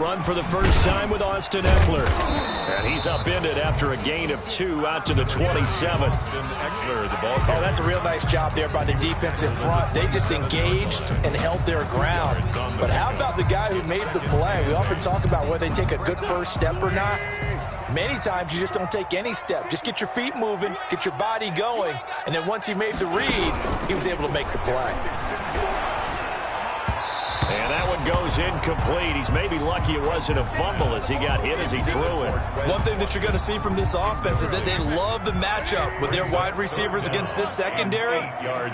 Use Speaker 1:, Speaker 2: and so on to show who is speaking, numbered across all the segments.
Speaker 1: Run for the first time with Austin Eckler. And he's upended after a gain of 2 out to the 27.
Speaker 2: Oh, that's a real nice job there by the defense in front. They just engaged and held their ground. But how about the guy who made the play? We often talk about whether they take a good first step or not. Many times you just don't take any step. Just get your feet moving, get your body going, and then once he made the read, he was able to make the play.
Speaker 1: And that one goes incomplete. He's maybe lucky it wasn't a fumble as he got hit as he threw it.
Speaker 2: One thing that you're going to see from this offense is that they love the matchup with their wide receivers against this secondary.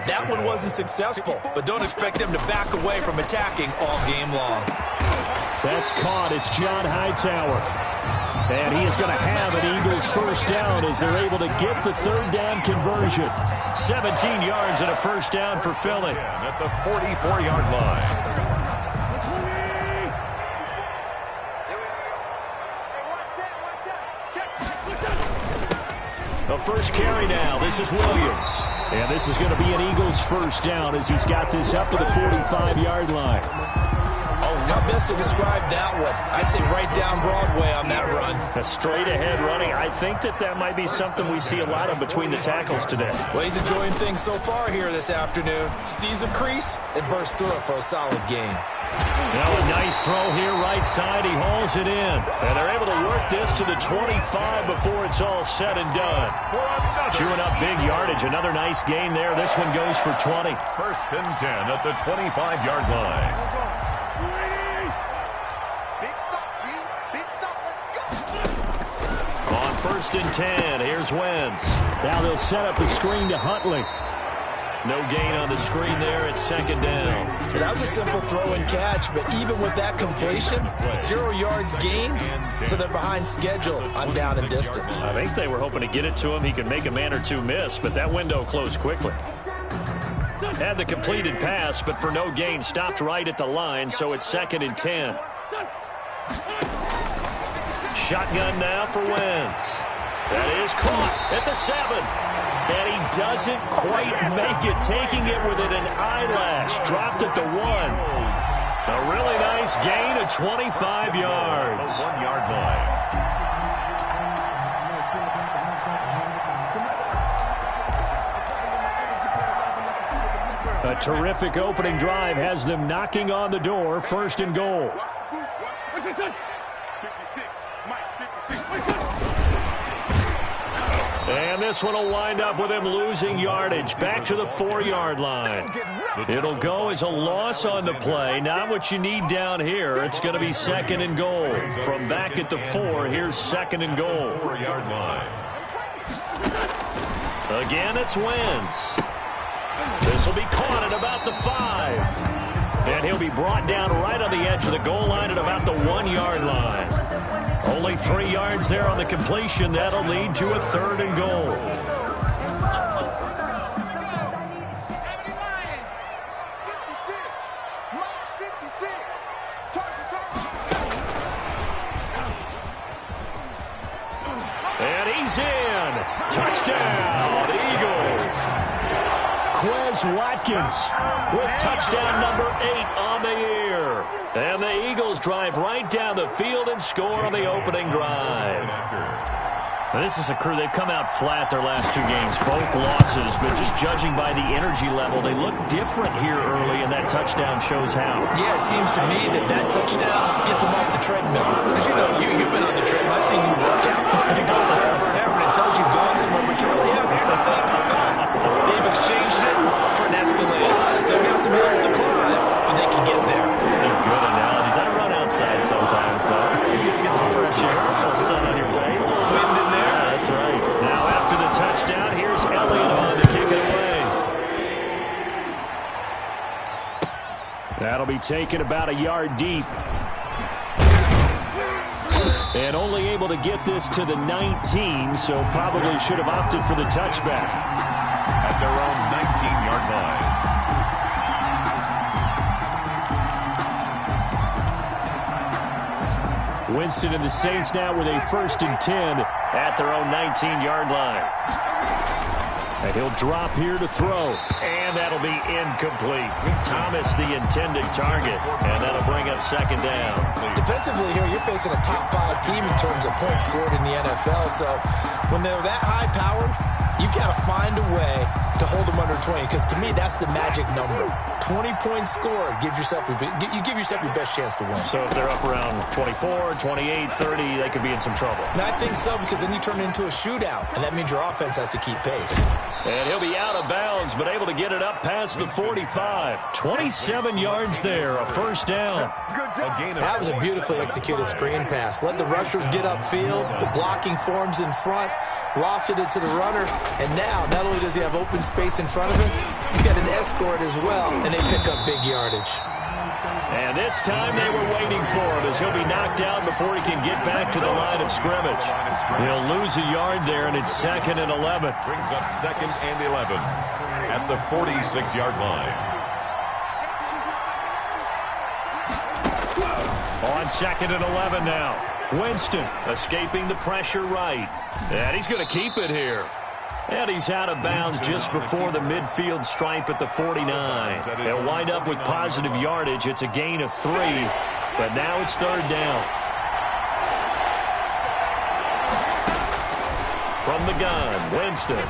Speaker 2: That one wasn't successful, but don't expect them to back away from attacking all game long.
Speaker 1: That's caught. It's John Hightower. And he is going to have an Eagles first down as they're able to get the third down conversion. 17 yards and a first down for Philly.
Speaker 3: At the 44-yard line.
Speaker 1: The first carry now. This is Williams. And this is going to be an Eagles first down as he's got this up to the 45-yard line.
Speaker 2: Oh, how best to describe that one? I'd say right down Broadway on that run.
Speaker 1: A straight-ahead running. I think that might be something we see a lot of between the tackles today.
Speaker 2: Well, he's enjoying things so far here this afternoon. Sees a crease and bursts through it for a solid game.
Speaker 1: Now a nice throw here right side. He hauls it in. And they're able to work this to the 25 before it's all said and done. Chewing up big yardage. Another nice gain there. This one goes for 20.
Speaker 3: First and 10 at the 25-yard line.
Speaker 1: On first and 10, here's Wentz. Now they'll set up the screen to Huntley. No gain on the screen there at second down.
Speaker 2: That was a simple throw and catch, but even with that completion, 0 yards gained, so they're behind schedule on down and distance.
Speaker 1: I think they were hoping to get it to him. He could make a man or two miss, but that window closed quickly. Had the completed pass, but for no gain, stopped right at the line, so it's second and 10. Shotgun now for Wentz. That is caught at the 7. And he doesn't quite make it, taking it within an eyelash. Dropped at the 1. A really nice gain of 25 yards.
Speaker 3: 1-yard line.
Speaker 1: A terrific opening drive has them knocking on the door. First and goal. And this one will wind up with him losing yardage. Back to the 4-yard line. It'll go as a loss on the play. Not what you need down here. It's going to be second and goal. From back at the 4, here's second and goal.
Speaker 3: 4-yard line.
Speaker 1: Again, it's Wentz. This will be caught at about the 5. And he'll be brought down right on the edge of the goal line at about the 1-yard line. Only 3 yards there on the completion. That'll lead to a third and goal. And he's in. Touchdown, Eagles. Quez Watkins with touchdown number 8 on the year. And the Eagles drive right down the field and score on the opening drive. Now, this is a crew. They've come out flat their last 2 games, both losses, but just judging by the energy level, they look different here early, and that touchdown shows how.
Speaker 2: Yeah, it seems to me that touchdown gets them off the treadmill. Because, you've been on the treadmill. I've seen you work out. You go forever and ever, and it tells you've gone somewhere, but you really have. You're in the same spot. They've exchanged it for an Escalade. Still got some hills to climb, but they can get there.
Speaker 1: These are good analogies. I run outside sometimes, though. You get some fresh air, a little sun on your face.
Speaker 2: Wind in there.
Speaker 1: Yeah, that's right. Now after the touchdown, here's Elliott on to kick it away. That'll be taken about a yard deep. And only able to get this to the 19, so probably should have opted for the touchback.
Speaker 3: At their own 19-yard line.
Speaker 1: Winston and the Saints now with a first and 10 at their own 19-yard line. And he'll drop here to throw. And And that'll be incomplete. Thomas, the intended target. And that'll bring up second down.
Speaker 2: Defensively here, you're facing a top 5 team in terms of points scored in the NFL. So when they're that high-powered, you've got to find a way to hold them under 20, because to me, that's the magic number. 20 points scored, you give yourself your best chance to win.
Speaker 1: So if they're up around 24, 28, 30, they could be in some trouble.
Speaker 2: And I think so, because then you turn it into a shootout, and that means your offense has to keep pace.
Speaker 1: And he'll be out of bounds, but able to get it up past the 45. 27 yards there, a first down.
Speaker 2: That was a beautifully executed screen pass. Let the rushers get upfield, the blocking forms in front, lofted it to the runner, and now not only does he have open space in front of him, he's got an escort as well, and they pick up big yardage.
Speaker 1: And this time they were waiting for him as he'll be knocked down before he can get back to the line of scrimmage. He'll lose a yard there, and it's 2nd and 11.
Speaker 3: Brings up 2nd and 11 at the 46-yard line.
Speaker 1: On 2nd and 11 now. Winston escaping the pressure right. And he's going to keep it here. And he's out of bounds just before the midfield stripe at the 49. They'll wind up with positive yardage. It's a gain of 3, but now it's 3rd down. From the gun, Winston.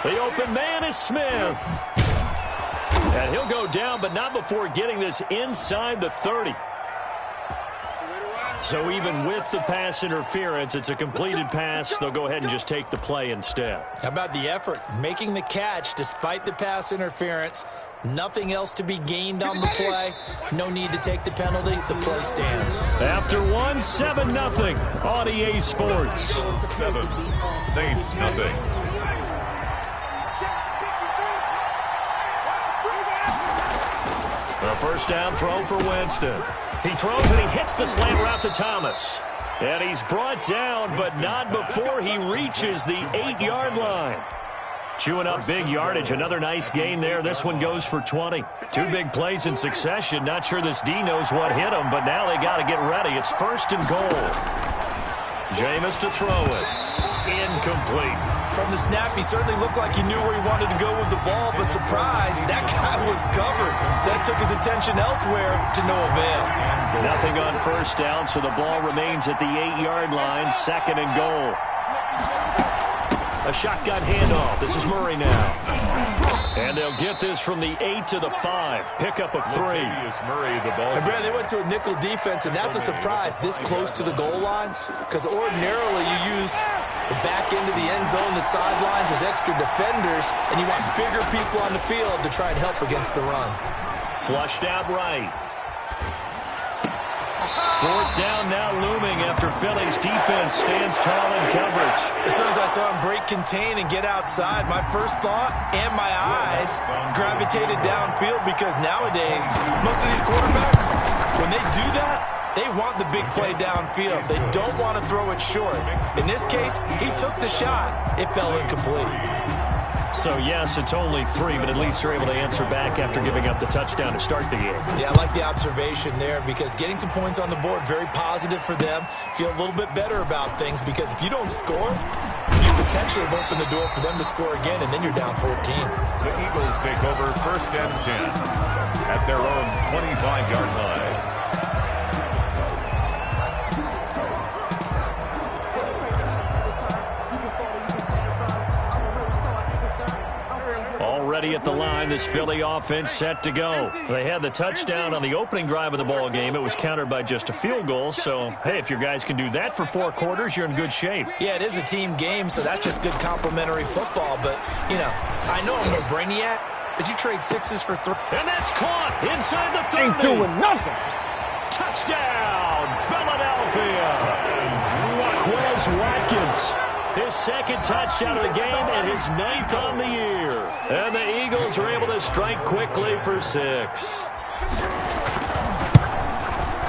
Speaker 1: The open man is Smith. And he'll go down, but not before getting this inside the 30. So even with the pass interference, it's a completed pass. They'll go ahead and just take the play instead.
Speaker 2: How about the effort? Making the catch despite the pass interference. Nothing else to be gained on the play. No need to take the penalty. The play stands.
Speaker 1: After 1, 7-0 on EA Sports.
Speaker 3: 7, Saints nothing.
Speaker 1: A first down throw for Winston. He throws and he hits the slant route to Thomas. And he's brought down, but not before he reaches the 8-yard line. Chewing up big yardage. Another nice gain there. This one goes for 20. 2 big plays in succession. Not sure this D knows what hit him, but now they got to get ready. It's 1st and goal. Jameis to throw it. Incomplete.
Speaker 2: From the snap, he certainly looked like he knew where he wanted to go with the ball, but surprise, that guy was covered. So that took his attention elsewhere to no avail.
Speaker 1: Nothing on first down, so the ball remains at the 8-yard line, 2nd and goal. A shotgun handoff. This is Murray now. And they'll get this from the 8 to the 5. Pickup of 3.
Speaker 3: Murray, the ball.
Speaker 2: And Brad, they went to a nickel defense, and that's a surprise this close to the goal line, because ordinarily you use the back end of the end zone, the sidelines as extra defenders, and you want bigger people on the field to try and help against the run.
Speaker 1: Flushed out right. 4th down now looming after Philly's defense stands tall in coverage.
Speaker 2: As soon as I saw him break contain and get outside, my first thought and my eyes gravitated downfield, because nowadays, most of these quarterbacks, when they do that, they want the big play downfield. They don't want to throw it short. In this case, he took the shot. It fell incomplete.
Speaker 1: So, yes, it's only 3, but at least they're able to answer back after giving up the touchdown to start the game.
Speaker 2: Yeah, I like the observation there, because getting some points on the board, very positive for them. Feel a little bit better about things, because if you don't score, you potentially have opened the door for them to score again, and then you're down 14.
Speaker 3: The Eagles take over 1st and 10 at their own 25-yard line.
Speaker 1: Already at the line, this Philly offense set to go. They had the touchdown on the opening drive of the ball game. It was countered by just a field goal. So, hey, if your guys can do that for 4 quarters, you're in good shape.
Speaker 2: Yeah, it is a team game, so that's just good complimentary football. But, you know, I know I'm no brainiac, but you trade 6s for 3.
Speaker 1: And that's caught inside the 30.
Speaker 4: Ain't doing nothing.
Speaker 1: Touchdown, Philadelphia. Quez Watkins. His 2nd touchdown of the game and his 9th on the year. And the Eagles are able to strike quickly for 6.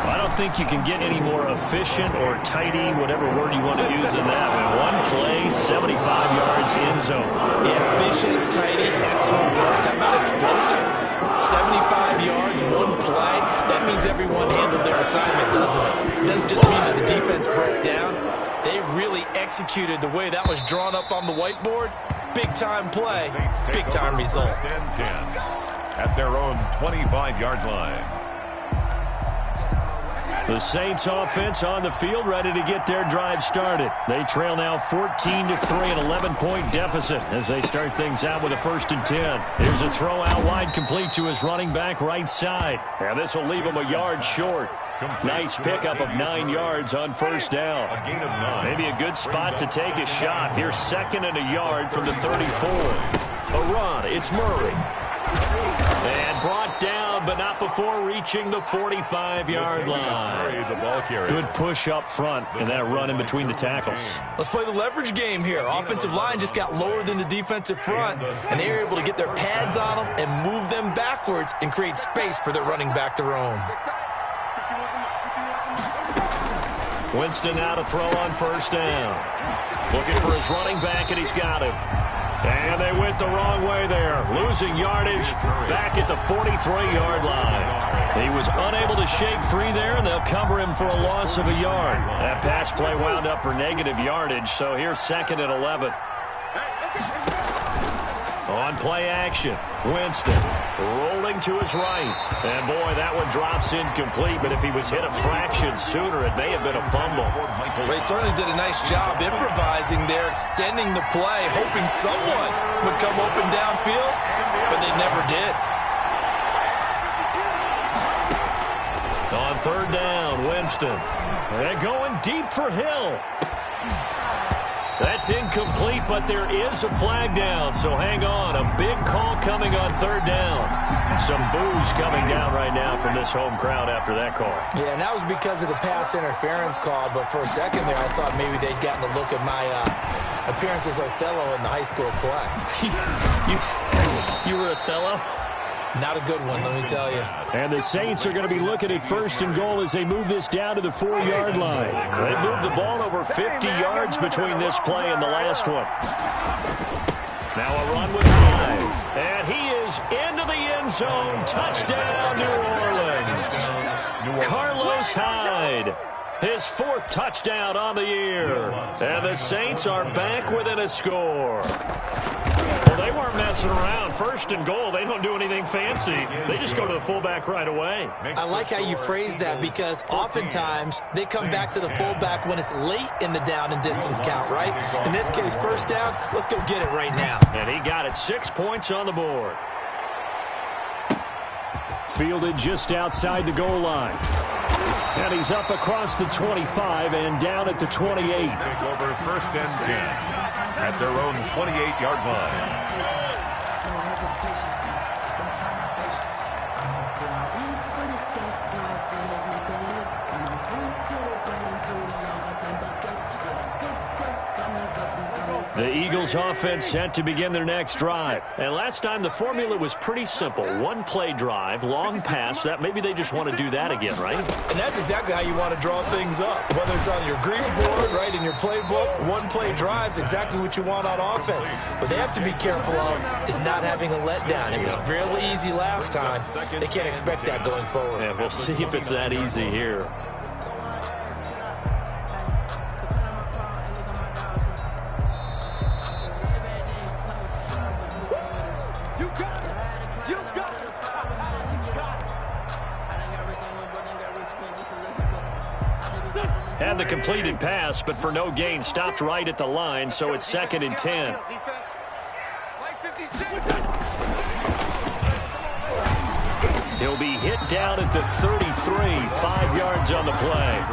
Speaker 1: I don't think you can get any more efficient or tidy, whatever word you want to use in that. One play, 75 yards in zone.
Speaker 2: Yeah, efficient, tidy, excellent work. Talk about explosive. 75 yards, 1 play. That means everyone handled their assignment, doesn't it? It doesn't just mean that the defense broke down. They really executed the way that was drawn up on the whiteboard. big-time play, big-time result.
Speaker 3: First and 10 at their own 25-yard line.
Speaker 1: The Saints offense on the field, ready to get their drive started. They trail now 14-3, an 11-point deficit as they start things out with a 1st and 10. Here's a throw out wide, complete to his running back right side. And this will leave him a yard short. Nice pickup of 9 yards on 1st down.
Speaker 3: A gain of 9.
Speaker 1: Maybe a good spot to take a shot. Here's 2nd and a yard from the 34. A run, it's Murray. And brought down, but not before reaching the 45-yard line. Good push up front, and that run in between the tackles.
Speaker 2: Let's play the leverage game here. Offensive line just got lower than the defensive front, and they were able to get their pads on them and move them backwards and create space for their running back to roam.
Speaker 1: Winston now to throw on 1st down. Looking for his running back, and he's got him. And they went the wrong way there. Losing yardage back at the 43-yard line. He was unable to shake free there, and they'll cover him for a loss of a yard. That pass play wound up for negative yardage, so here's 2nd and 11. On play action, Winston rolling to his right. And, boy, that one drops incomplete, but if he was hit a fraction sooner, it may have been a fumble.
Speaker 2: They certainly did a nice job improvising there, extending the play, hoping someone would come open downfield, but they never did.
Speaker 1: On 3rd down, Winston. They're going deep for Hill. That's incomplete, but there is a flag down, so hang on. A big call coming on 3rd down. Some boos coming down right now from this home crowd after that call.
Speaker 2: Yeah, and that was because of the pass interference call, but for a second there I thought maybe they'd gotten a look at my appearance as Othello in the high school play.
Speaker 1: You were Othello?
Speaker 2: Not a good one, let me tell you.
Speaker 1: And the Saints are going to be looking at 1st and goal as they move this down to the 4-yard line. They moved the ball over 50 yards between this play and the last one. Now a run with Hyde. And he is into the end zone. Touchdown, New Orleans. Carlos Hyde. His 4th touchdown on the year. And the Saints are back within a score. Well, they weren't messing around. 1st and goal, they don't do anything fancy. They just go to the fullback right away.
Speaker 2: I like how you phrase that because oftentimes they come back to the fullback when it's late in the down and distance count, right? In this case, 1st down, let's go get it right now.
Speaker 1: And he got it. 6 points on the board. Fielded just outside the goal line. And he's up across the 25 and down at the 28.
Speaker 3: Take over 1st and 10 at their own 28-yard line.
Speaker 1: The Eagles offense set to begin their next drive. And last time the formula was pretty simple. 1-play drive, long pass. That maybe they just want to do that again, right?
Speaker 2: And that's exactly how you want to draw things up. Whether it's on your grease board, right, in your playbook, 1-play drive's exactly what you want on offense. What they have to be careful of is not having a letdown. It was real easy last time. They can't expect that going forward.
Speaker 1: Yeah, we'll see if it's that easy here. Had the completed pass, but for no gain, stopped right at the line, so it's 2nd and 10. He'll be hit down at the 33, 5 yards on the play.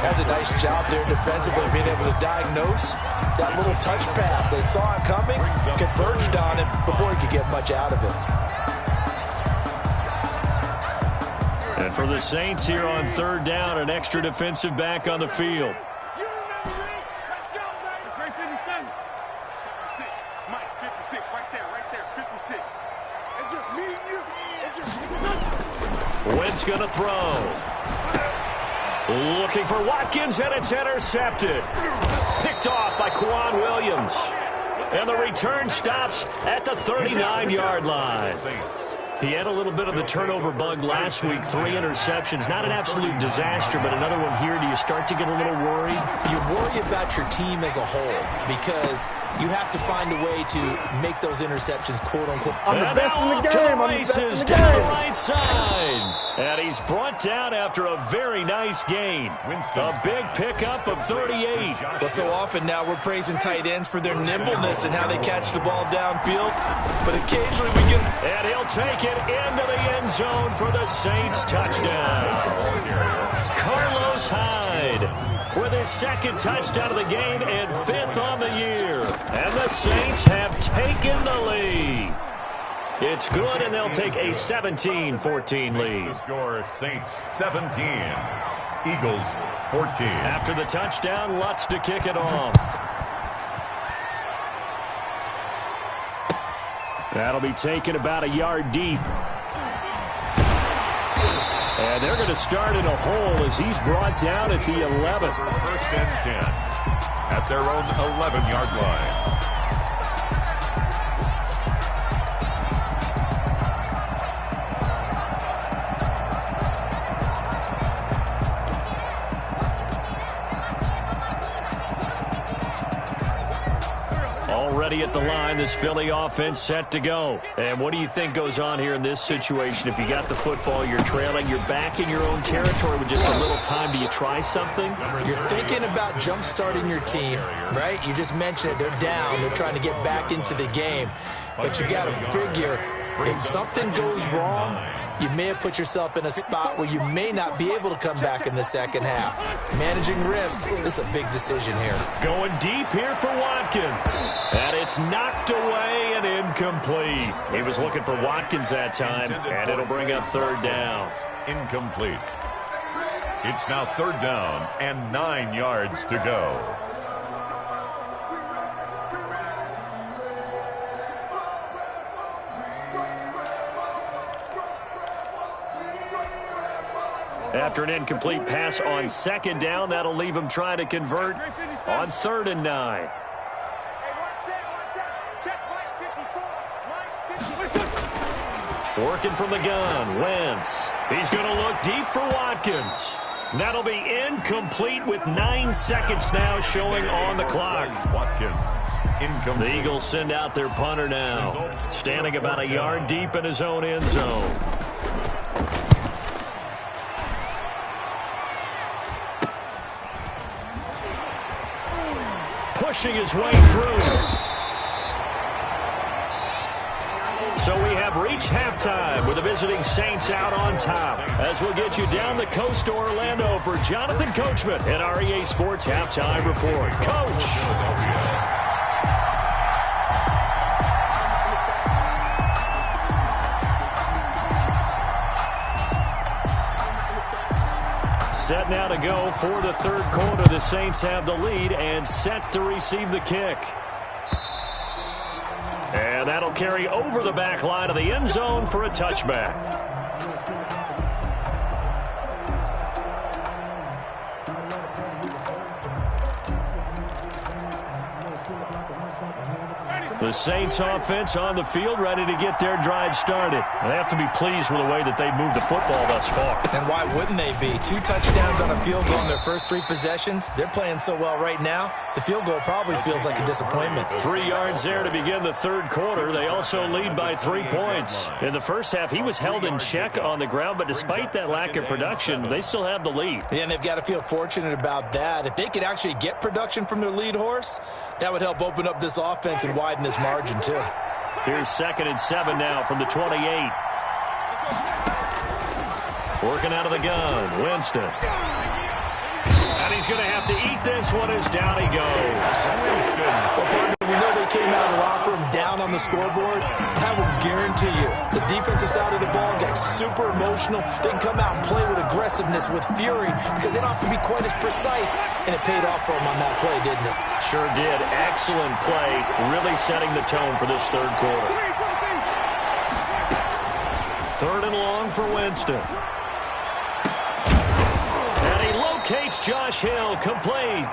Speaker 2: Has a nice job there defensively, being able to diagnose that little touch pass. They saw it coming, converged on it before he could get much out of it.
Speaker 1: And for the Saints here on 3rd down, an extra defensive back on the field. Wentz going to throw. Looking for Watkins, and it's intercepted. Picked off by Quan Williams. And the return stops at the 39-yard line. He had a little bit of the turnover bug last week, 3 interceptions. Not an absolute disaster, but another one here. Do you start to get a little worried?
Speaker 2: You worry about your team as a whole because you have to find a way to make those interceptions, quote-unquote.
Speaker 1: I'm the best in the game. I'm the best in the game. Down the right side. And he's brought down after a very nice gain. A big pickup of 38.
Speaker 2: Well, so often now we're praising tight ends for their nimbleness and how they catch the ball downfield. But occasionally we get...
Speaker 1: And he'll take it into the end zone for the Saints touchdown. Carlos Hyde with his second touchdown of the game and 5th on the year. And the Saints have taken the lead. It's good, and they'll take a 17-14 lead.
Speaker 3: The score, Saints 17, Eagles 14.
Speaker 1: After the touchdown, Lutz to kick it off. That'll be taken about a yard deep. And they're going to start in a hole as he's brought down at the 11.
Speaker 3: First and 10 at their own 11-yard line.
Speaker 1: Already at the line, this Philly offense set to go. And what do you think goes on here in this situation? If you got the football, you're trailing, you're back in your own territory with just a little time. Do you try something?
Speaker 2: You're thinking about jump-starting your team, right? You just mentioned it. They're down. They're trying to get back into the game. But you got to figure, if something goes wrong, you may have put yourself in a spot where you may not be able to come back in the second half. Managing risk, this is a big decision here.
Speaker 1: Going deep here for Watkins. And it's knocked away and incomplete. He was looking for Watkins that time, and it'll bring up 3rd down.
Speaker 3: Incomplete. It's now 3rd down and 9 yards to go.
Speaker 1: After an incomplete pass on 2nd down, that'll leave him trying to convert on 3rd and 9. Working from the gun, Wentz. He's going to look deep for Watkins. That'll be incomplete with 9 seconds now showing on the clock.
Speaker 3: Watkins, incomplete.
Speaker 1: The Eagles send out their punter now, standing about a yard deep in his own end zone. Pushing his way through. So we have reached halftime with the visiting Saints out on top. As we'll get you down the coast to Orlando for Jonathan Coachman at our EA Sports Halftime Report. Coach. Set now to go for the 3rd quarter. The Saints have the lead and set to receive the kick. And that'll carry over the back line of the end zone for a touchback. The Saints offense on the field ready to get their drive started. They have to be pleased with the way that they've moved the football thus far.
Speaker 2: And why wouldn't they be? 2 touchdowns on a field goal in their first 3 possessions. They're playing so well right now, the field goal probably feels like a disappointment.
Speaker 1: 3 yards there to begin the 3rd quarter. They also lead by 3 points. In the first half, he was held in check on the ground, but despite that lack of production, they still have the lead.
Speaker 2: Yeah, and they've got to feel fortunate about that. If they could actually get production from their lead horse, that would help open up this offense and widen this margin too.
Speaker 1: Here's 2nd and 7 now from the 28. Working out of the gun, Winston. And he's going to have to eat this one as down he goes.
Speaker 2: Well, we know they came out of the locker room down on the scoreboard. I will guarantee you, the defensive side of the ball gets super emotional. They can come out and play with aggressiveness, with fury, because they don't have to be quite as precise. And it paid off for them on that play, didn't it?
Speaker 1: Sure did. Excellent play, really setting the tone for this 3rd quarter. 3rd and long for Winston. And he locates Josh Hill, complete.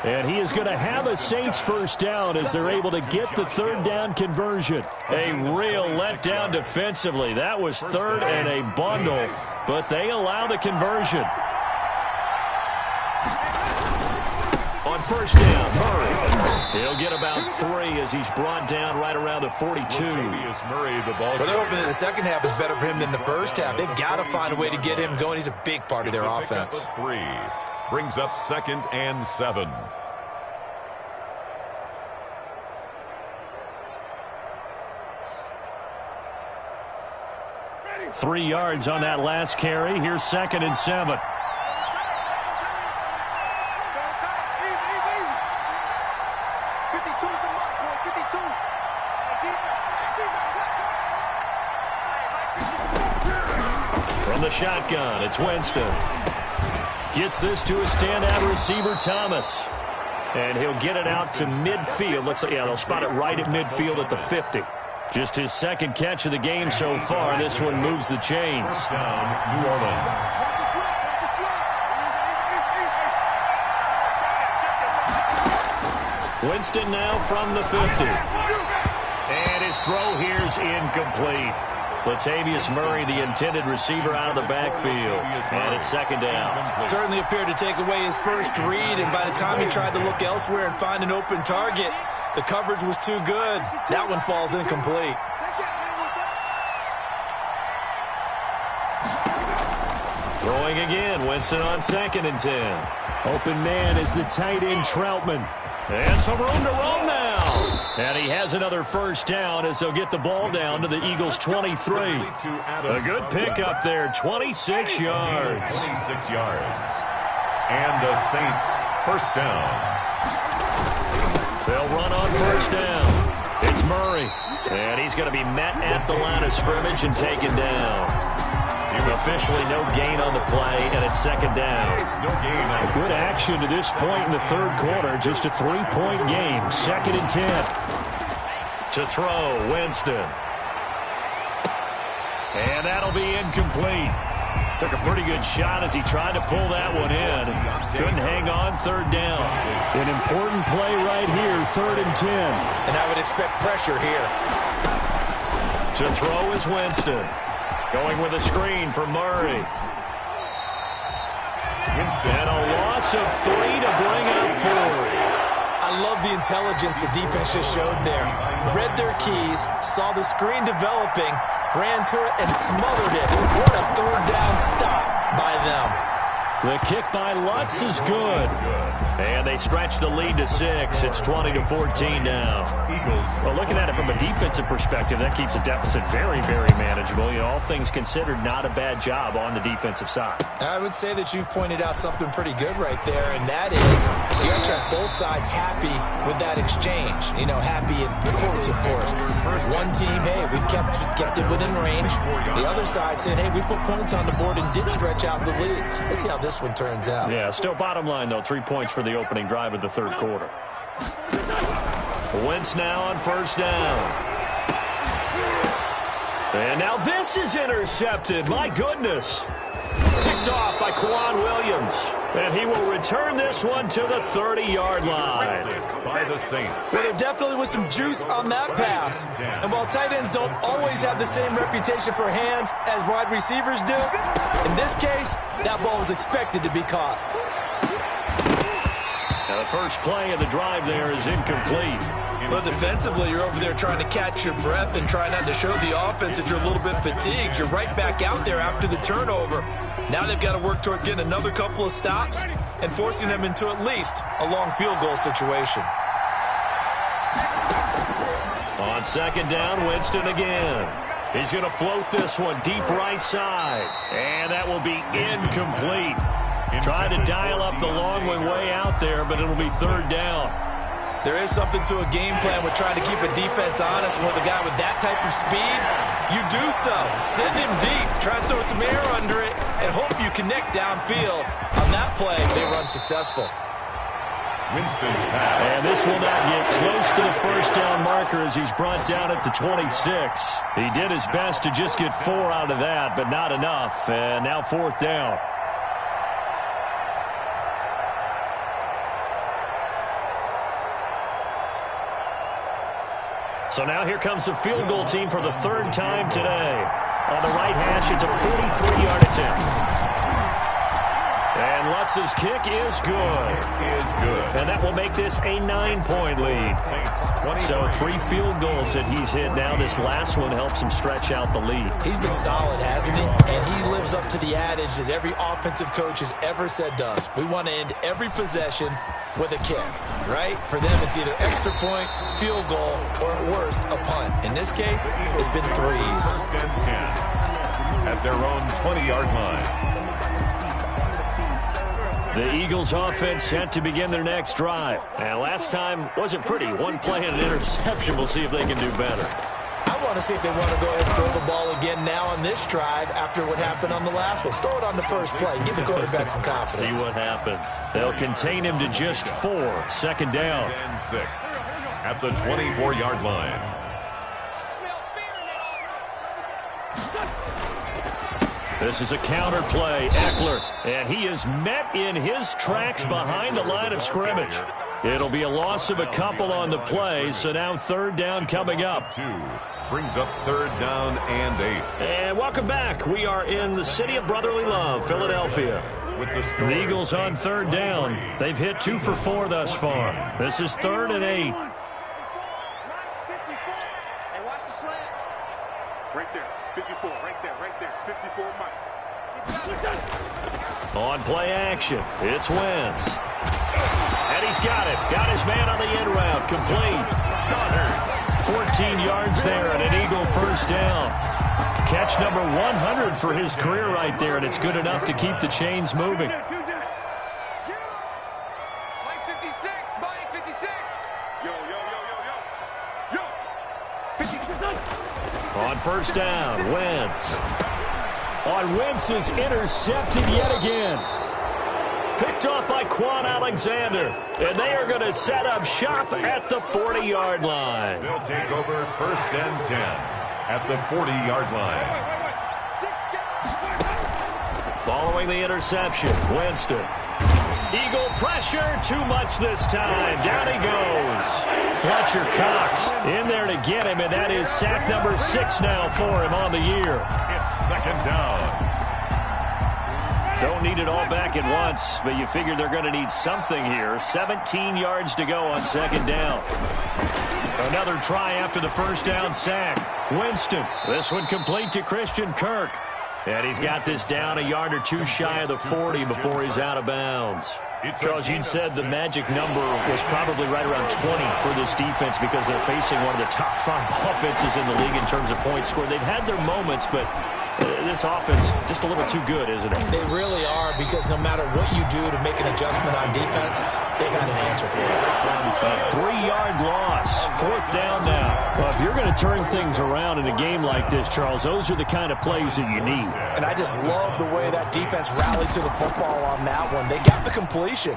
Speaker 1: And he is going to have a Saints first down as they're able to get the third down conversion. A real letdown defensively. That was third and a bundle, but they allow the conversion. On first down, Murray. He'll get about 3 as he's brought down right around the 42.
Speaker 2: Well, they're hoping that the second half is better for him than the first half. They've got to find a way to get him going. He's a big part of their offense.
Speaker 3: 3 brings up 2nd and 7.
Speaker 1: Ready. 3 yards on that last carry. Here's 2nd and 7. From the shotgun, it's Winston. Gets this to his standout receiver, Thomas. And he'll get it out to midfield. Looks like, yeah, they'll spot it right at midfield at the 50. Just his second catch of the game so far. This one moves the chains.
Speaker 3: Down, New Orleans.
Speaker 1: Winston now from the 50. And his throw here's incomplete. Latavius Murray, the intended receiver, out of the backfield. And it's 2nd down.
Speaker 2: Certainly appeared to take away his first read, and by the time he tried to look elsewhere and find an open target, the coverage was too good. That one falls incomplete.
Speaker 1: Throwing again, Winston on 2nd and 10. Open man is the tight end, Troutman. And some room to roam now. And he has another first down as they'll get the ball down to the Eagles' 23. A good pickup there, 26 yards.
Speaker 3: 26 yards. And the Saints first down.
Speaker 1: They'll run on first down. It's Murray. And he's going to be met at the line of scrimmage and taken down. Officially no gain on the play, and it's 2nd down.
Speaker 3: No gain.
Speaker 1: A good action to this point in the third quarter. Just a 3-point game. 2nd and 10. To throw, Winston. And that'll be incomplete. Took a pretty good shot as he tried to pull that one in. Couldn't hang on, 3rd down. An important play right here, 3rd and 10.
Speaker 2: And I would expect pressure here.
Speaker 1: To throw is Winston. Going with a screen for Murray. And a loss of 3 to bring up 4.
Speaker 2: I love the intelligence the defense just showed there. Read their keys, saw the screen developing, ran to it, and smothered it. What a 3rd down stop by them.
Speaker 1: The kick by Lutz is good. And they stretch the lead to 6. It's 20-14 now. Well, looking at it from a defensive perspective, that keeps the deficit very, very manageable. You know, all things considered, not a bad job on the defensive side.
Speaker 2: I would say that you've pointed out something pretty good right there, and that is you have to have both sides happy with that exchange. You know, happy in quotes, of course. One team, hey, we've kept it within range. The other side saying, hey, we put points on the board and did stretch out the lead. Let's see how this one turns out.
Speaker 1: Yeah, still bottom line, though, 3 points for the opening drive of the third quarter. Wentz now on first down. And now this is intercepted. My goodness. Picked off by Quan Williams. And he will return this one to the 30-yard line.
Speaker 3: By the Saints.
Speaker 2: Well, there definitely was some juice on that pass. And while tight ends don't always have the same reputation for hands as wide receivers do, in this case, that ball was expected to be caught.
Speaker 1: Now the first play of the drive there is incomplete.
Speaker 2: Well, defensively, you're over there trying to catch your breath and try not to show the offense that you're a little bit fatigued. You're right back out there after the turnover. Now they've got to work towards getting another couple of stops and forcing them into at least a long field goal situation.
Speaker 1: On second down, Winston again. He's going to float this one deep right side. And that will be incomplete. Trying to dial up the long one way out there, but it'll be third down.
Speaker 2: There is something to a game plan with trying to keep a defense honest. With a guy with that type of speed, you do so. Send him deep. Try and throw some air under it and hope you connect downfield. On that play, they run successful.
Speaker 3: Winston's pass.
Speaker 1: And this will not get close to the first down marker as he's brought down at the 26. He did his best to just get 4 out of that, but not enough. And now fourth down. So now here comes the field goal team for the third time today. On the right hash, it's a 43-yard attempt. And Lutz's kick is good. And that will make this a 9-point lead. So 3 field goals that he's hit now. This last one helps him stretch out the lead.
Speaker 2: He's been solid, hasn't he? And he lives up to the adage that every offensive coach has ever said does. We want to end every possession with a kick, right? For them, it's either extra point, field goal, or at worst, a punt. In this case, it's been 3s.
Speaker 3: First and 10 at their own 20-yard line.
Speaker 1: The Eagles offense set to begin their next drive. And last time wasn't pretty. One play and an interception. We'll see if they can do better.
Speaker 2: I want to see if they want to go ahead and throw the ball again now on this drive after what happened on the last one. Throw it on the first play. Give the quarterback some confidence.
Speaker 1: See what happens. They'll contain him to just 4. Second down.
Speaker 3: And 6 at the 24-yard line.
Speaker 1: This is a counter play. Eckler. And he is met in his tracks behind the line of scrimmage. It'll be a loss of a couple on the play, so now third down coming up.
Speaker 3: 2 brings up third down and 8.
Speaker 1: And welcome back. We are in the city of brotherly love, Philadelphia.
Speaker 3: With the score,
Speaker 1: The Eagles on third down. They've hit 2 for 4 thus far. This is 3rd and 8.
Speaker 4: Hey, watch the slant. Right there. 54. Right there. 54, Mike.
Speaker 1: On play action, it's Wentz. And he's got it. Got his man on the end route. Complete. 14 yards there and an Eagle first down. Catch number 100 for his career right there, and it's good enough to keep the chains moving.
Speaker 4: Mike 56. Mike 56. Yo. 56.
Speaker 1: On first down, Wentz. On Wentz is intercepted yet again. Picked off by Quan Alexander. And they are going to set up shop at the 40-yard line.
Speaker 3: They'll take over first and 10 at the 40-yard line.
Speaker 1: Following the interception, Winston. Eagle pressure, too much this time. Down he goes. Fletcher Cox in there to get him, and that is sack number 6 now for him on the year.
Speaker 3: It's second down.
Speaker 1: Don't need it all back at once, but you figure they're going to need something here. 17 yards to go on second down. Another try after the first down sack. Winston, this one complete to Christian Kirk. And he's got this down a yard or 2 shy of the 40 before he's out of bounds. Charles, you'd said the magic number was probably right around 20 for this defense because they're facing one of the top 5 offenses in the league in terms of points scored. They've had their moments, but this offense just a little too good, isn't it?
Speaker 2: They really are, because no matter what you do to make an adjustment on defense, they got an answer for it.
Speaker 1: A 3-yard loss. 4th down now. Well, if you're going to turn things around in a game like this, Charles, those are the kind of plays that you need.
Speaker 2: And I just love the way that defense rallied to the football on that one. They got the completion,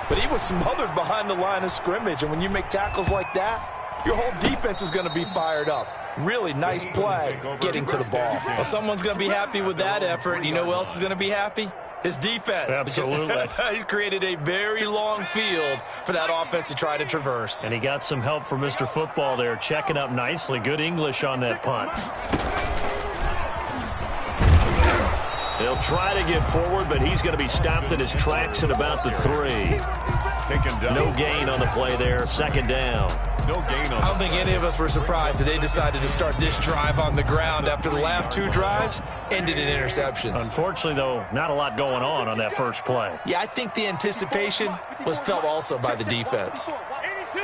Speaker 2: but he was smothered behind the line of scrimmage. And when you make tackles like that, your whole defense is going to be fired up. Really nice play getting to the ball. Well, someone's going to be happy with that effort. You know who else is going to be happy? His defense.
Speaker 1: Absolutely.
Speaker 2: He's created a very long field for that offense to try to traverse.
Speaker 1: And he got some help from Mr. Football there, checking up nicely. Good English on that punt. He'll try to get forward, but he's going to be stopped in his tracks at about the 3.
Speaker 3: Taken down.
Speaker 1: No gain on the play there. Second down.
Speaker 3: No gain on.
Speaker 2: I don't think any of us were surprised that they decided to start this drive on the ground after the last 2 drives ended in interceptions.
Speaker 1: Unfortunately, though, not a lot going on that first play.
Speaker 2: Yeah, I think the anticipation was felt also by the defense.
Speaker 4: 82.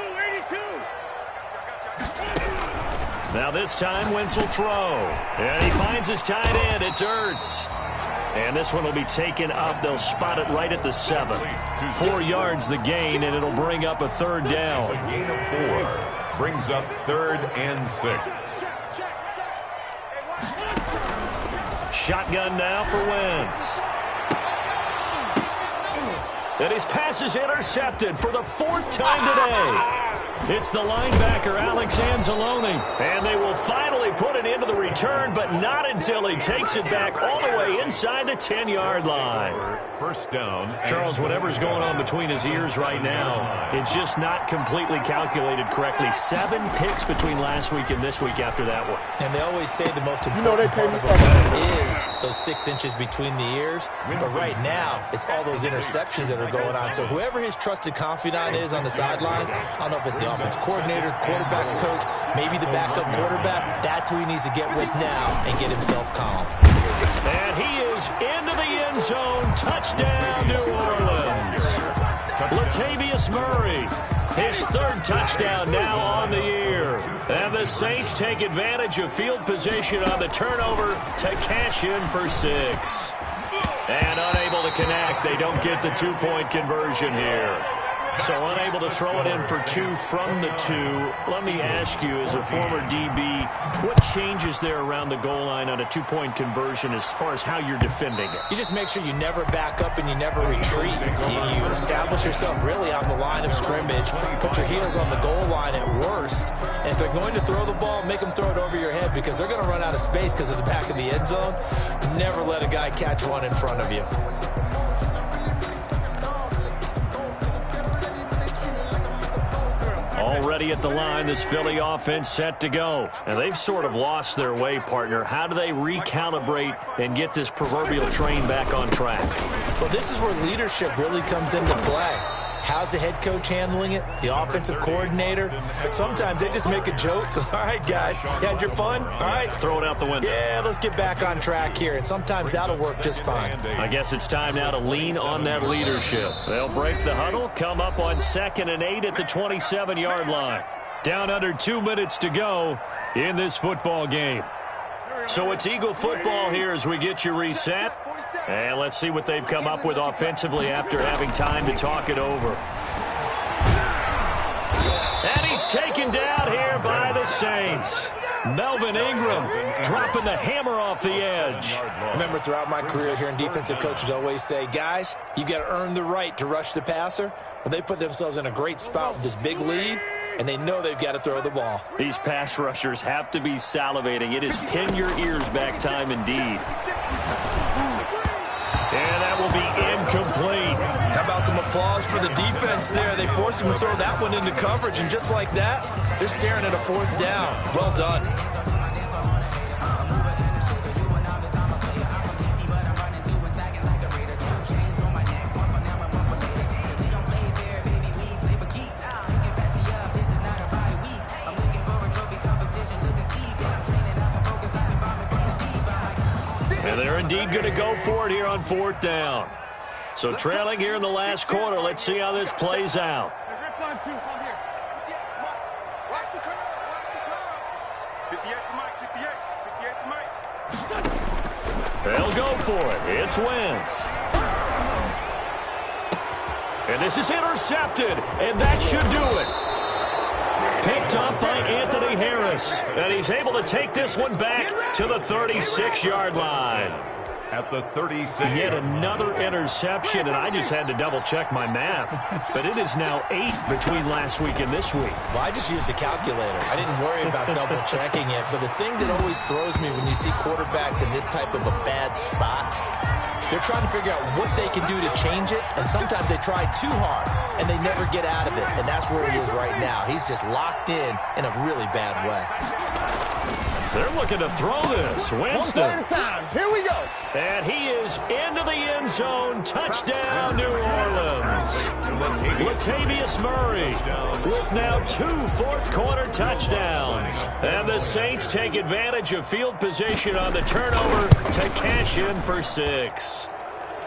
Speaker 1: Now this time, Wentz will throw. And he finds his tight end. It's Ertz. And this one will be taken up. They'll spot it right at the 7. 4 yards the gain, and it'll bring up a 3rd down.
Speaker 3: A gain of 4 brings up 3rd and 6.
Speaker 1: Shotgun now for Wentz. And his pass is intercepted for the 4th time today. It's the linebacker, Alex Anzalone. And they will finally eventually put it into the return, but not until he takes it back all the way inside the 10-yard line.
Speaker 3: First down.
Speaker 1: Charles, whatever's going on between his ears right now, it's just not completely calculated correctly. 7 picks between last week and this week after that one.
Speaker 2: And they always say the most important part of a play is those 6 inches between the ears. But right now, it's all those interceptions that are going on. So whoever his trusted confidant is on the sidelines, I don't know if it's the offense coordinator, the quarterback's coach, maybe the backup quarterback, that's who he needs to get with now and get himself calm.
Speaker 1: And he is into the end zone. Touchdown, New Orleans. Latavius Murray, his 3rd touchdown now on the year. And the Saints take advantage of field position on the turnover to cash in for 6. And unable to connect. They don't get the 2-point conversion here. So unable to throw it in for 2 from the 2. Let me ask you, as a former DB, what changes there around the goal line on a 2-point conversion as far as how you're defending it?
Speaker 2: You just make sure you never back up and you never retreat. You establish yourself really on the line of scrimmage, put your heels on the goal line at worst. And if they're going to throw the ball, make them throw it over your head because they're going to run out of space because of the back of the end zone. Never let a guy catch one in front of you.
Speaker 1: Already at the line, this Philly offense set to go. And they've sort of lost their way, partner. How do they recalibrate and get this proverbial train back on track?
Speaker 2: Well, this is where leadership really comes into play. How's the head coach handling it? The offensive coordinator? Sometimes they just make a joke. All right, guys, you had your fun? All right.
Speaker 1: Throw it out the window.
Speaker 2: Yeah, let's get back on track here. And sometimes that'll work just fine.
Speaker 1: I guess it's time now to lean on that leadership. They'll break the huddle, come up on 2nd and 8 at the 27-yard line. Down under 2 minutes to go in this football game. So it's Eagle football here as we get you reset. And let's see what they've come up with offensively after having time to talk it over. And he's taken down here by the Saints. Melvin Ingram dropping the hammer off the edge.
Speaker 2: Remember, throughout my career here in defensive coaches always say, guys, you got to earn the right to rush the passer. Well, they put themselves in a great spot with this big lead, and they know they've got to throw the ball.
Speaker 1: These pass rushers have to be salivating. It is pin your ears back time indeed. And that will be incomplete.
Speaker 2: How about some applause for the defense there? They forced him to throw that one into coverage, and just like that, they're staring at a 4th down. Well done.
Speaker 1: And they're indeed going to go for it here on 4th down. So trailing here in the last quarter. Let's see how this plays out.
Speaker 4: Watch the curve. 58 to Mike. 58 to Mike.
Speaker 1: They'll go for it. It's Wentz. And this is intercepted. And that should do it. Picked up by Anthony Harris. And he's able to take this one back to the 36-yard line.
Speaker 3: At the 36.
Speaker 1: Yet another interception, and I just had to double-check my math. But it is now 8 between last week and this week.
Speaker 2: Well, I just used a calculator. I didn't worry about double-checking it. But the thing that always throws me when you see quarterbacks in this type of a bad spot, they're trying to figure out what they can do to change it, and sometimes they try too hard, and they never get out of it, and that's where he is right now. He's just locked in a really bad way.
Speaker 1: They're looking to throw this. Winston.
Speaker 5: One play at a time. Here we go.
Speaker 1: And he is into the end zone. Touchdown, New Orleans. Latavius Murray with now 2 fourth-quarter touchdowns. And the Saints take advantage of field position on the turnover to cash in for 6.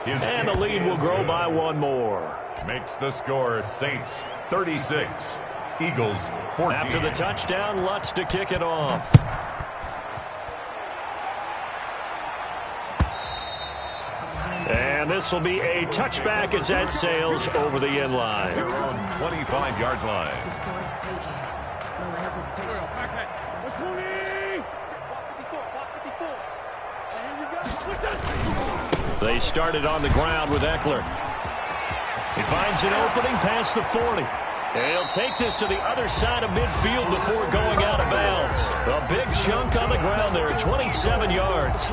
Speaker 1: And the lead will grow by 1 more.
Speaker 3: Makes the score Saints 36, Eagles 14.
Speaker 1: After the touchdown, Lutz to kick it off. And this will be a touchback as that sails over the end line.
Speaker 3: They're on 25-yard line.
Speaker 1: They started on the ground with Eckler. He finds an opening past the 40. And he'll take this to the other side of midfield before going out of bounds. A big chunk on the ground there, 27 yards.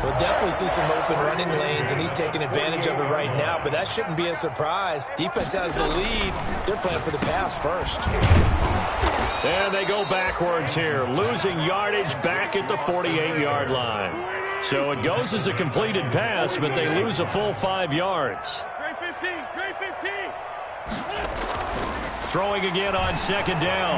Speaker 2: We'll definitely see some open running lanes, and he's taking advantage of it right now, but that shouldn't be a surprise. Defense has the lead. They're playing for the pass first.
Speaker 1: And they go backwards here, losing yardage back at the 48-yard line. So it goes as a completed pass, but they lose a full 5 yards. Throwing again on second down.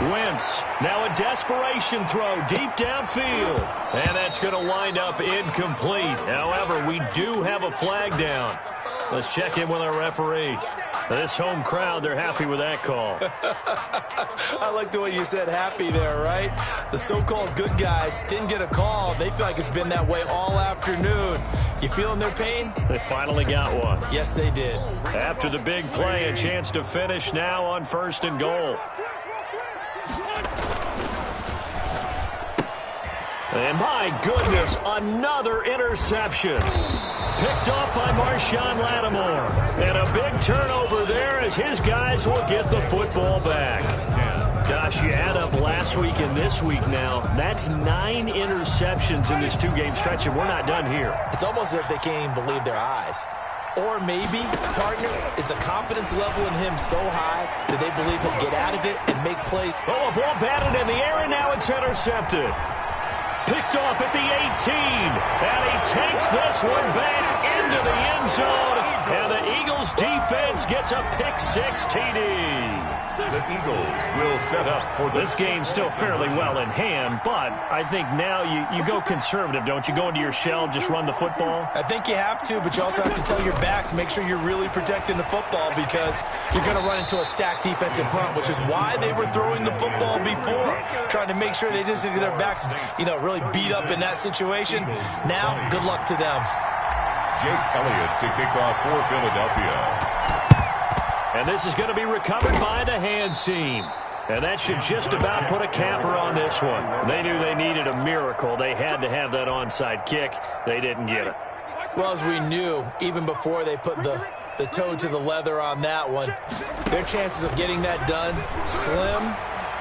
Speaker 1: Wentz, now a desperation throw deep downfield. And that's going to wind up incomplete. However, we do have a flag down. Let's check in with our referee. This home crowd, they're happy with that call.
Speaker 2: I like the way you said happy there, right? The so-called good guys didn't get a call. They feel like it's been that way all afternoon. You feeling their pain?
Speaker 1: They finally got one.
Speaker 2: Yes, they did.
Speaker 1: After the big play, a chance to finish now on 1st and goal. And my goodness, another interception. Picked off by Marshawn Lattimore. And a big turnover there as his guys will get the football back. Gosh, you add up last week and this week now. That's 9 interceptions in this 2-game stretch, and we're not done here.
Speaker 2: It's almost as if they can't even believe their eyes. Or maybe, partner, is the confidence level in him so high that they believe he'll get out of it and make plays.
Speaker 1: Oh, a ball batted in the air, and now it's intercepted. Picked off at the 18, and he takes this one back into the end zone, and the Eagles defense gets a pick-6 TD.
Speaker 3: The Eagles will set up for
Speaker 1: this game's still fairly well in hand, but I think now you go conservative, don't you? Go into your shell, just run the football?
Speaker 2: I think you have to, but you also have to tell your backs, make sure you're really protecting the football because you're going to run into a stacked defensive front, which is why they were throwing the football before, trying to make sure they just get their backs, really beat up in that situation. Now, good luck to them.
Speaker 3: Jake Elliott to kick off for Philadelphia.
Speaker 1: And this is going to be recovered by the hands team. And that should just about put a capper on this one. They knew they needed a miracle. They had to have that onside kick. They didn't get it.
Speaker 2: Well, as we knew, even before they put the toe to the leather on that one, their chances of getting that done, slim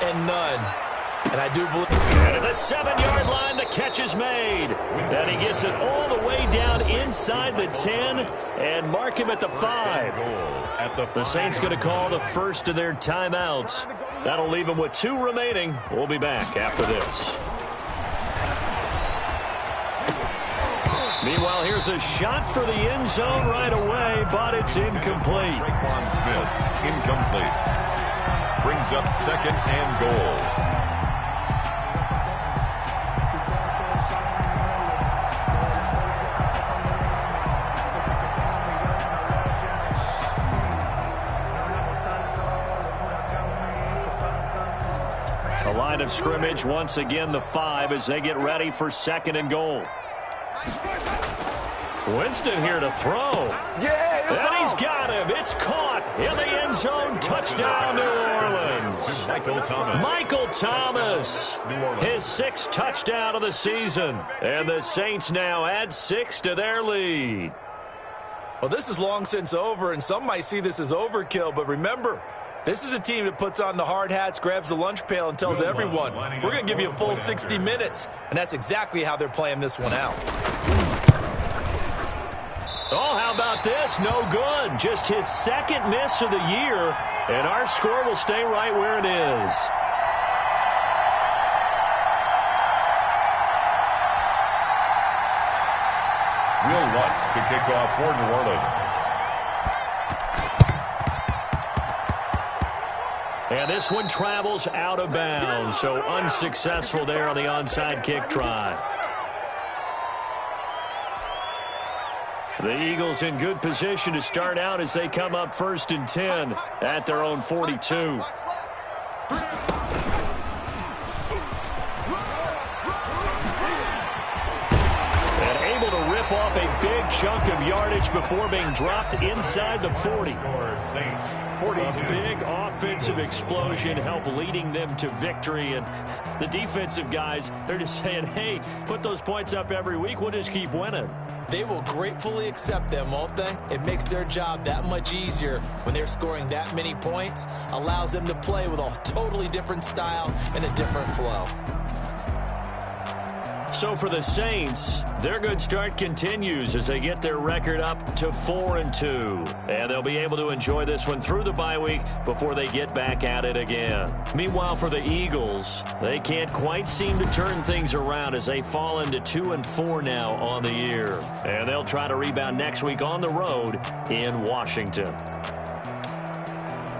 Speaker 2: and none. And I do believe...
Speaker 1: And at the 7-yard line, the catch is made. And he gets it all the way down inside the 10 and mark him at the 5. The Saints going to call the first of their timeouts. That'll leave them with 2 remaining. We'll be back after this. Meanwhile, here's a shot for the end zone right away, but it's incomplete.
Speaker 3: Raekwon Smith, incomplete. Brings up 2nd and goal.
Speaker 1: Line of scrimmage, once again the 5 as they get ready for 2nd and goal. Winston here to throw. And he's got him. It's caught in the end zone. Touchdown, New Orleans. Michael Thomas, his 6th touchdown of the season. And the Saints now add 6 to their lead.
Speaker 2: Well, this is long since over, and some might see this as overkill, but remember, this is a team that puts on the hard hats, grabs the lunch pail, and tells everyone, we're going to give you a full 60 minutes. And that's exactly how they're playing this one out.
Speaker 1: Oh, how about this? No good. Just his 2nd miss of the year, and our score will stay right where it is.
Speaker 3: Will Lutz to kick off for New Orleans.
Speaker 1: And this one travels out of bounds, so unsuccessful there on the onside kick try. The Eagles in good position to start out as they come up 1st and 10 at their own 42. Off a big chunk of yardage before being dropped inside the 40. A big offensive explosion helped leading them to victory, and the defensive guys, they're just saying, hey, put those points up every week, we'll just keep winning.
Speaker 2: They will gratefully accept them, won't they? It makes their job that much easier when they're scoring that many points, allows them to play with a totally different style and a different flow.
Speaker 1: So for the Saints, their good start continues as they get their record up to 4-2. And they'll be able to enjoy this one through the bye week before they get back at it again. Meanwhile, for the Eagles, they can't quite seem to turn things around as they fall into 2-4 now on the year. And they'll try to rebound next week on the road in Washington.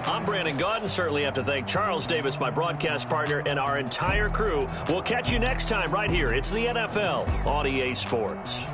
Speaker 1: I'm Brandon Gaudin. Certainly have to thank Charles Davis, my broadcast partner, and our entire crew. We'll catch you next time right here. It's the NFL on EA Sports.